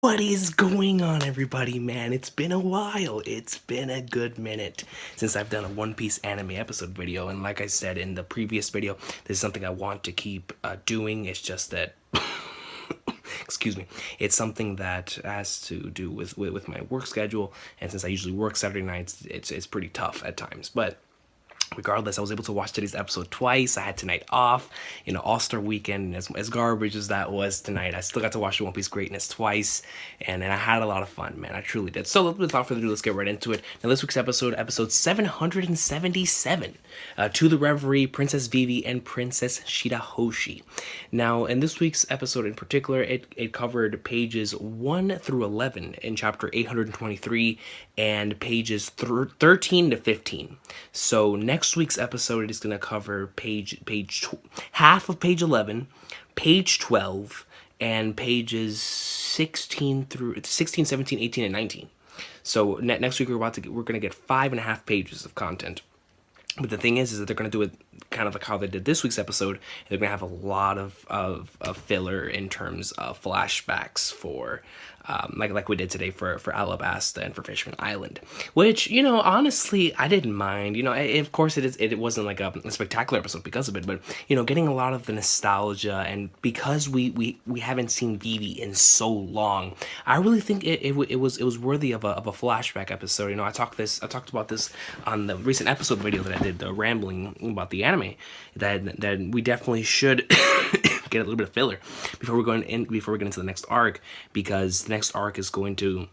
What is going on, everybody, man? It's been a while. It's been a good minute since I've done a One Piece anime episode video, and like I said in the previous video, this is something I want to keep doing. It's just that excuse me, it's something that has to do with my work schedule, and since I usually work Saturday nights, it's pretty tough at times. But regardless, I was able to watch today's episode twice. I had tonight off, All-Star Weekend, and as garbage as that was tonight, I still got to watch the One Piece greatness twice, and I had a lot of fun, man. I truly did. So without further ado, let's get right into it. Now, this week's episode 777, To the Reverie, Princess Vivi, and Princess Shirahoshi. Now, in this week's episode in particular, it covered pages 1 through 11 in chapter 823, and pages 13 to 15. So next week's episode is going to cover half of page 11, page 12, and pages 16, 17, 18, and 19. So next week we're going to get 5.5 pages of content. But the thing is that they're going to do it kind of like how they did this week's episode. They're going to have a lot of filler in terms of flashbacks for, like we did today for Alabasta and for Fishman Island. Which, honestly, I didn't mind. Of course it wasn't like a spectacular episode because of it. But, getting a lot of the nostalgia, and because we haven't seen Vivi in so long, I really think it was worthy of a flashback episode. I talked about this on the recent episode video that I did, the rambling about the anime, that we definitely should get a little bit of filler before we get into the next arc, because the next arc is going to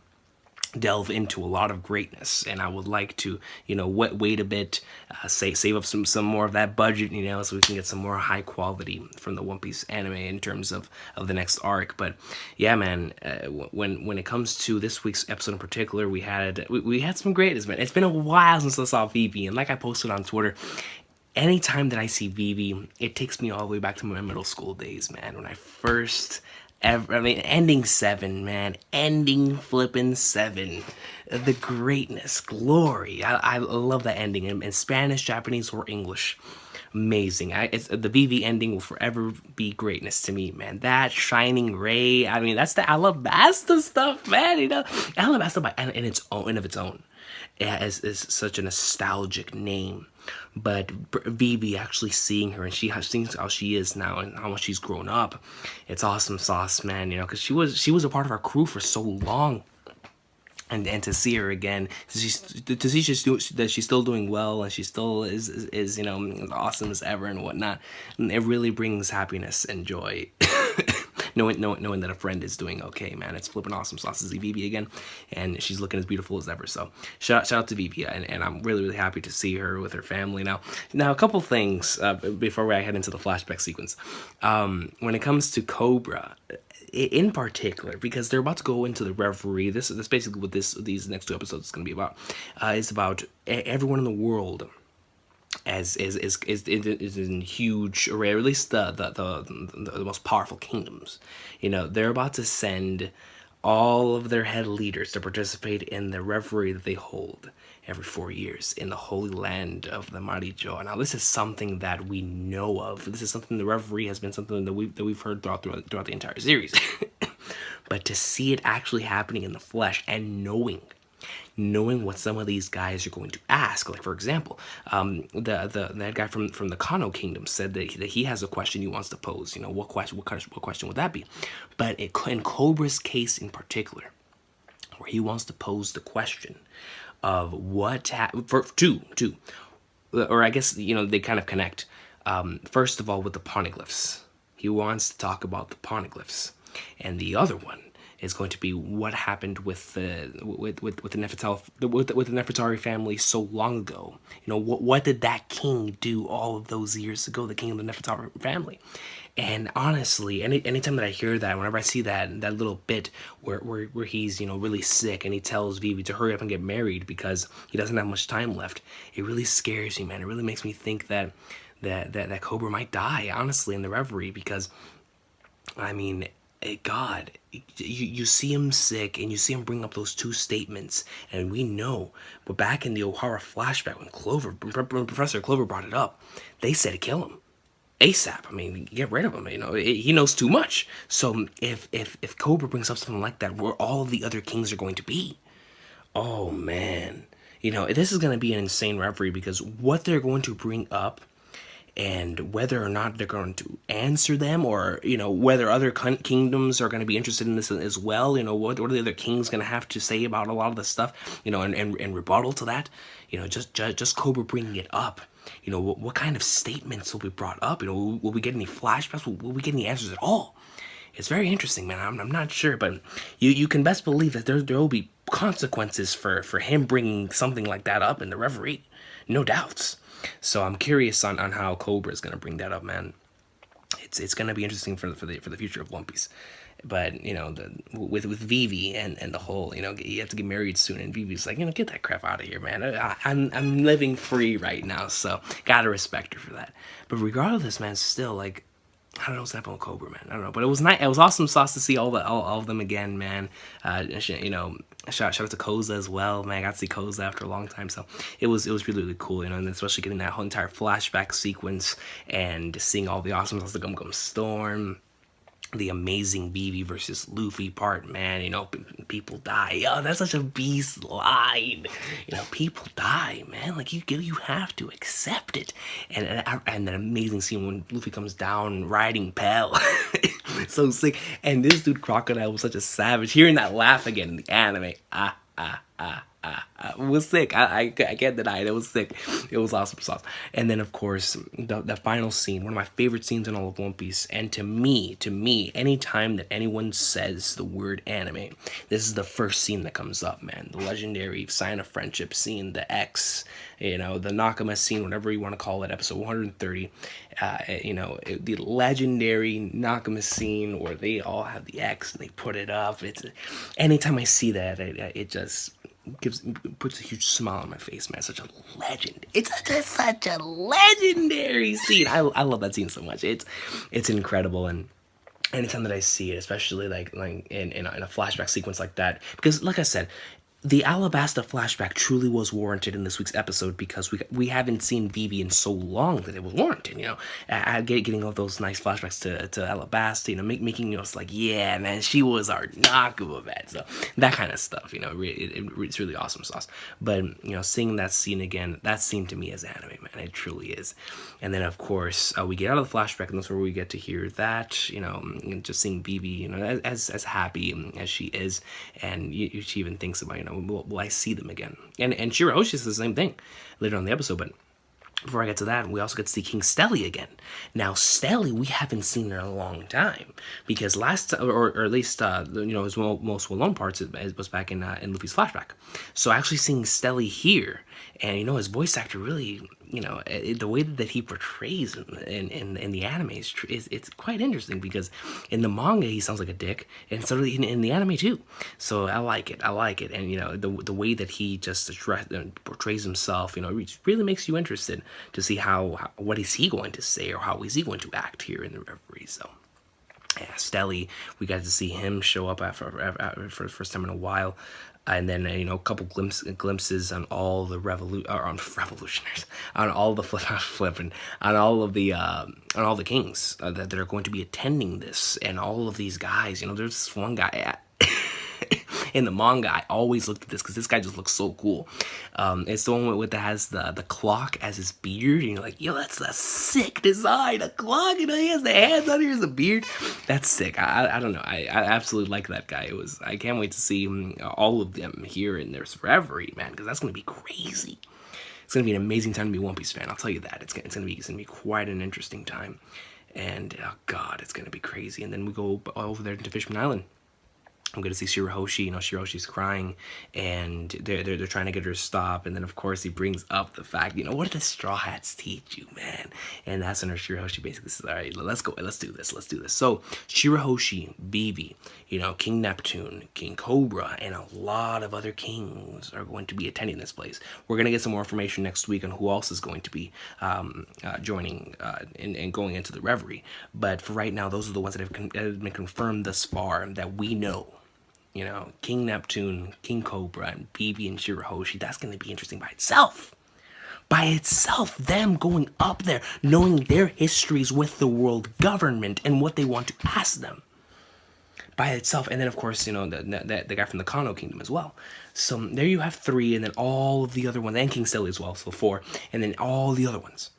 delve into a lot of greatness, and I would like to wait a bit, save up some more of that budget, so we can get some more high quality from the One Piece anime in terms of the next arc. But yeah, man, when it comes to this week's episode in particular, we had some greatness, man. It's been a while since I saw Vivi, and like I posted on Twitter, anytime that I see Vivi, it takes me all the way back to my middle school days, man, when I first ending 7, man. Ending flipping 7. The greatness, glory. I love that ending in Spanish, Japanese, or English. Amazing. The Vivi ending will forever be greatness to me, man. That shining ray. That's the Alabasta stuff, man. Alabasta in its own. It is such a nostalgic name. But Vivi, actually seeing her, and seeing how she is now and how much she's grown up, it's awesome sauce, man. Because she was a part of our crew for so long, and to see her again, to see that she's still doing well, and she still is as awesome as ever and whatnot, and it really brings happiness and joy. Knowing that a friend is doing okay, man. It's flipping awesome sauce to see Vivi again, and she's looking as beautiful as ever. So shout out to Vivi, and I'm really, really happy to see her with her family now. Now, a couple things before I head into the flashback sequence. When it comes to Cobra, in particular, because they're about to go into the reverie. This is basically what these next 2 episodes is going to be about. It's about everyone in the world is in huge array, or at least the most powerful kingdoms. They're about to send all of their head leaders to participate in the reverie that they hold every 4 years in the holy land of the Marijo. Now, this is something that we know of. This is something, the reverie has been something that we've heard throughout the entire series. But to see it actually happening in the flesh, and knowing what some of these guys are going to ask. Like, for example, that guy from the Kano Kingdom said that he has a question he wants to pose. What question would that be? But in Cobra's case in particular, where he wants to pose the question of for two, or I guess they kind of connect. First of all, with the poneglyphs, he wants to talk about the poneglyphs, and the other one is going to be what happened with the Nefertari family so long ago. What did that king do all of those years ago? The king of the Nefertari family. And honestly, anytime that I hear that, whenever I see that little bit where he's really sick, and he tells Vivi to hurry up and get married because he doesn't have much time left, it really scares me, man. It really makes me think that Cobra might die, honestly, in the reverie, because God, you see him sick, and you see him bring up those 2 statements, and we know, but back in the O'Hara flashback, when Professor Clover brought it up, they said kill him. ASAP. I mean, get rid of him. He knows too much. So if Cobra brings up something like that, where all the other kings are going to be, oh man, this is going to be an insane referee, because what they're going to bring up, and whether or not they're going to answer them, or whether other kingdoms are going to be interested in this as well. What are the other kings going to have to say about a lot of this stuff, and rebuttal to that. Just Cobra bringing it up. What kind of statements will be brought up? Will we get any flashbacks? Will we get any answers at all? It's very interesting, man. I'm not sure, but you can best believe that there will be consequences for him bringing something like that up in the referee. No doubts. So I'm curious on how Cobra is going to bring that up, man. It's going to be interesting for the future of One Piece. But with Vivi and the whole, you have to get married soon, and Vivi's like, get that crap out of here, man. I'm living free right now, so gotta respect her for that. But regardless, man, still, like, I don't know what's happening with Cobra, man. I don't know, but it was nice. It was awesome sauce to see all of them again, man. Shout out to Koza as well, man. I got to see Koza after a long time, so it was really, really cool, and especially getting that whole entire flashback sequence and seeing all the awesome sauce, the Gum Gum Storm, the amazing Vivi versus Luffy part, man. People die. Yo, that's such a beast line. People die, man. Like, you have to accept it. And that amazing scene when Luffy comes down riding Pell. So sick. And this dude Crocodile was such a savage. Hearing that laugh again in the anime. It was sick. I can't deny it. It was sick. It was awesome sauce. And then, of course, the final scene, one of my favorite scenes in all of One Piece. And to me, anytime that anyone says the word anime, this is the first scene that comes up, man. The legendary sign of friendship scene, the X, the Nakama scene, whatever you want to call it, episode 130. The legendary Nakama scene where they all have the X and they put it up. Anytime I see that, it just puts a huge smile on my face, man. Such a legend. It's such a legendary scene. I love that scene so much. It's incredible, and anytime that I see it, especially like in a flashback sequence like that, because like I said, the Alabasta flashback truly was warranted in this week's episode, because we haven't seen Vivi in so long that it was warranted. Getting all those nice flashbacks to Alabasta, making us like, yeah, man, she was our Nakama, man. So that kind of stuff, it's really awesome sauce. But seeing that scene again, that scene to me is anime, man. It truly is. And then of course we get out of the flashback, and that's where we get to hear that, just seeing Vivi, as happy as she is, and she even thinks about, will I see them again? And Shirahoshi is the same thing later on in the episode. But before I get to that, we also get to see King Stelly again. Now, Stelly, we haven't seen in a long time, because last time, or at least his most well-known parts was back in Luffy's flashback. So actually seeing Stelly here, and his voice actor really, the way that he portrays him in the anime is it's quite interesting, because in the manga he sounds like a dick, and so in the anime too. So I like it, and the way that he just portrays himself, it really makes you interested to see what is he going to say, or how is he going to act here in the referee. So yeah, Stelly, we got to see him show up for the first time in a while. And then a couple glimpses on all the revolutionaries, on all the on all the kings that are going to be attending this, and all of these guys. There's this one guy in the manga. I always looked at this because this guy just looks so cool. It's the one that has the clock as his beard, and you're like, yo, that's a sick design. A clock, he has the hands on here as a beard. That's sick. I don't know. I absolutely like that guy. I can't wait to see all of them here in their reverie, man, because that's gonna be crazy. It's gonna be an amazing time to be a One Piece fan. I'll tell you that. It's gonna be quite an interesting time, and oh god, it's gonna be crazy. And then we go over there to Fishman Island. I'm going to see Shirahoshi. Shirahoshi's crying, and they're trying to get her to stop. And then, of course, he brings up the fact, what did the Straw Hats teach you, man? And that's when Shirahoshi basically says, all right, let's go. Let's do this. So, Shirahoshi, Vivi, King Neptune, King Cobra, and a lot of other kings are going to be attending this place. We're going to get some more information next week on who else is going to be joining and going into the reverie. But for right now, those are the ones that have been confirmed thus far that we know. King Neptune, King Cobra, and Vivi and Shirahoshi. That's going to be interesting by itself. by itself, them going up there, knowing their histories with the world government and what they want to ask them by itself. And then, of course, you know, the guy from the Kano Kingdom as well. So there you have 3, and then all of the other ones, and King Stelly as well, so 4, and then all the other ones.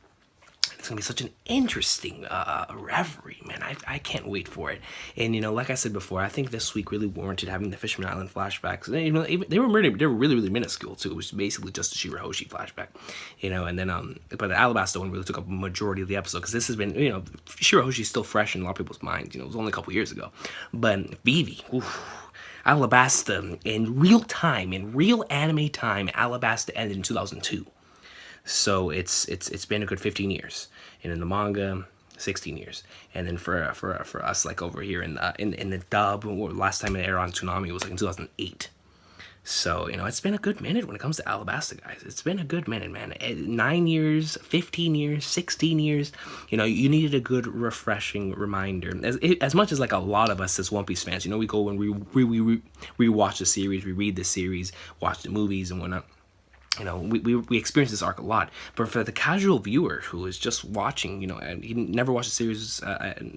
It's gonna be such an interesting reverie, man. I can't wait for it. And you know, like I said before, I think this week really warranted having the Fisherman Island flashbacks. You know, they were really minuscule too. It was basically just a Shirahoshi flashback, you know. And then but the Alabasta one really took up a majority of the episode, because this has been, you know, Shirahoshi's still fresh in a lot of people's minds. You know, it was only a couple years ago, but Vivi, Alabasta in real time, in real anime time, Alabasta ended in 2002. So it's been a good 15 years, and in the manga, 16 years, and then for us, like over here in the dub, last time it aired on Toonami was like in 2008. So you know, it's been a good minute when it comes to Alabasta, guys. It's been a good minute, man. 9 years, 15 years, 16 years. You know, you needed a good, refreshing reminder. As much as like a lot of us as One Piece fans, you know, we go and we watch the series, we read the series, watch the movies and whatnot. You know, we experience this arc a lot, but for the casual viewer who is just watching, you know, and he never watched the series,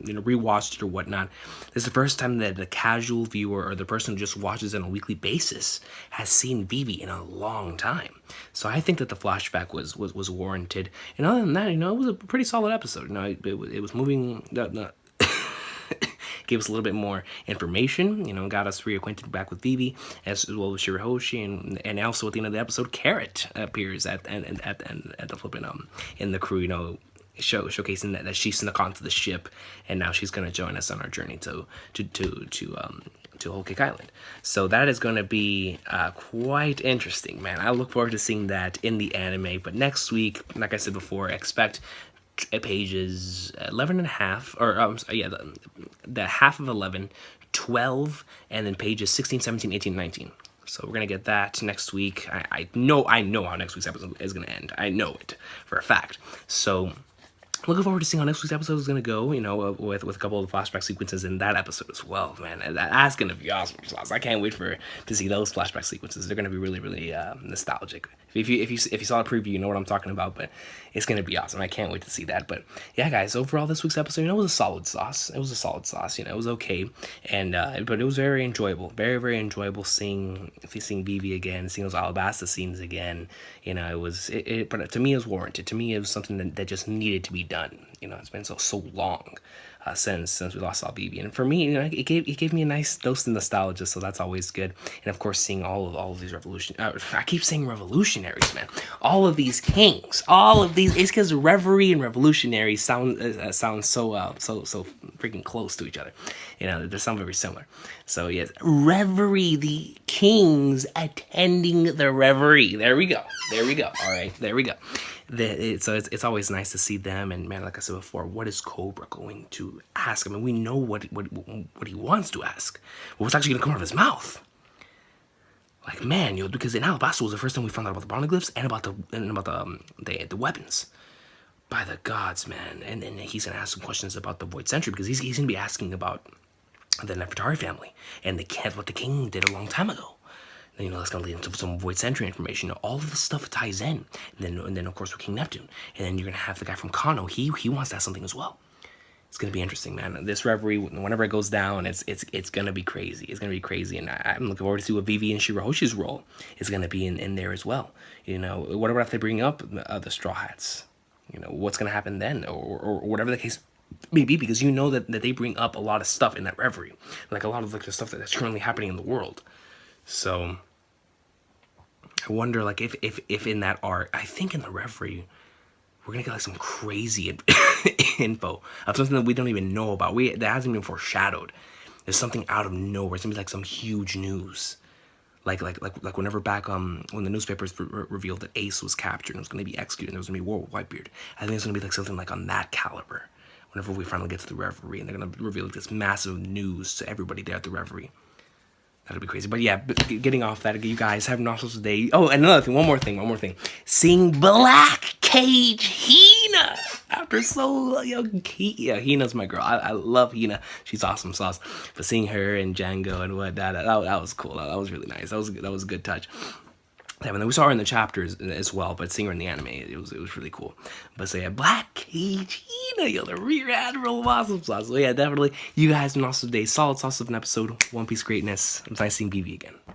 you know, rewatched it or whatnot, this is the first time that the casual viewer or the person who just watches it on a weekly basis has seen Vivi in a long time. So I think that the flashback was warranted. And other than that, you know, it was a pretty solid episode. You know, it was moving. Gave us a little bit more information, you know, got us reacquainted back with Vivi, as well as Shirahoshi, and also at the end of the episode, Carrot appears at the flipping in the crew, you know, showcasing that she snuck onto the ship, and now she's gonna join us on our journey to Whole Cake Island. So that is gonna be quite interesting, man. I look forward to seeing that in the anime. But next week, like I said before, expect pages 11 and a half, or the half of 11, 12, and then pages 16, 17, 18, 19. So we're gonna get that next week. I know how next week's episode is gonna end. I know it for a fact. So looking forward to seeing how next week's episode is going to go, you know, with a couple of the flashback sequences in that episode as well, man. That's going to be awesome. I can't wait to see those flashback sequences. They're going to be really, really nostalgic. If you saw a preview, you know what I'm talking about, but it's going to be awesome. I can't wait to see that. But yeah, guys, overall, this week's episode, you know, it was a solid sauce. It was a solid sauce, you know, it was okay. And, but it was very enjoyable, very, very enjoyable seeing Vivi again, seeing those Alabasta scenes again. You know, but to me, it was warranted. To me, it was something that just needed to be done. You know, it's been so long since we last saw Vivi, and for me, you know, it gave me a nice dose of nostalgia, so that's always good. And of course, seeing all of these I keep saying revolutionaries, man. All of these kings, all of these, it's because reverie and revolutionary sound so freaking close to each other. You know, they sound very similar. So yes, reverie, the kings attending the reverie. There we go. All right, there we go. So it's always nice to see them, and man, like I said before, what is Cobra going to ask? I mean, we know what he wants to ask. What's actually going to come out of his mouth? Like, man, you know, because in Alabasta was the first time we found out about the poneglyphs and about the weapons. By the gods, man. And then he's gonna ask some questions about the Void Sentry, because he's gonna be asking about the Nefertari family and what the king did a long time ago. You know, that's going to lead into some Void Sentry information. All of the stuff ties in. And then, of course, with King Neptune. And then you're going to have the guy from Kano. He wants to have something as well. It's going to be interesting, man. This reverie, whenever it goes down, it's going to be crazy. It's going to be crazy. And I'm looking forward to see what Vivi and Shirahoshi's role is going to be in there as well. You know, whatever if they bring up the Straw Hats. You know, what's going to happen then? Or whatever the case may be. Because you know that they bring up a lot of stuff in that reverie. Like a lot of the stuff that's currently happening in the world. So I wonder, like, if in that arc, I think in the reverie, we're gonna get like some crazy info of something that we don't even know about. That hasn't been foreshadowed. There's something out of nowhere. It's gonna be like some huge news, like whenever back when the newspapers revealed that Ace was captured and was gonna be executed, and there was gonna be war with Whitebeard. I think it's gonna be like something like on that caliber. Whenever we finally get to the reverie, and they're gonna reveal like this massive news to everybody there at the reverie. That'll be crazy. But yeah, getting off that, you guys have an awesome day. Oh, and another thing, one more thing. Seeing Black Cage Hina after so young. Yeah, Hina's my girl. I love Hina. She's awesome sauce. But seeing her and Django and whatnot, that was cool. That was really nice. That was a good touch. And then we saw her in the chapters as well, but seeing her in the anime, it was really cool. But so yeah, Black Kagina, yo, the Rear Admiral of AwesomeSauce. So yeah, definitely, you guys have an awesome day. Solid sauce of an episode. One Piece greatness. It was nice seeing Vivi again.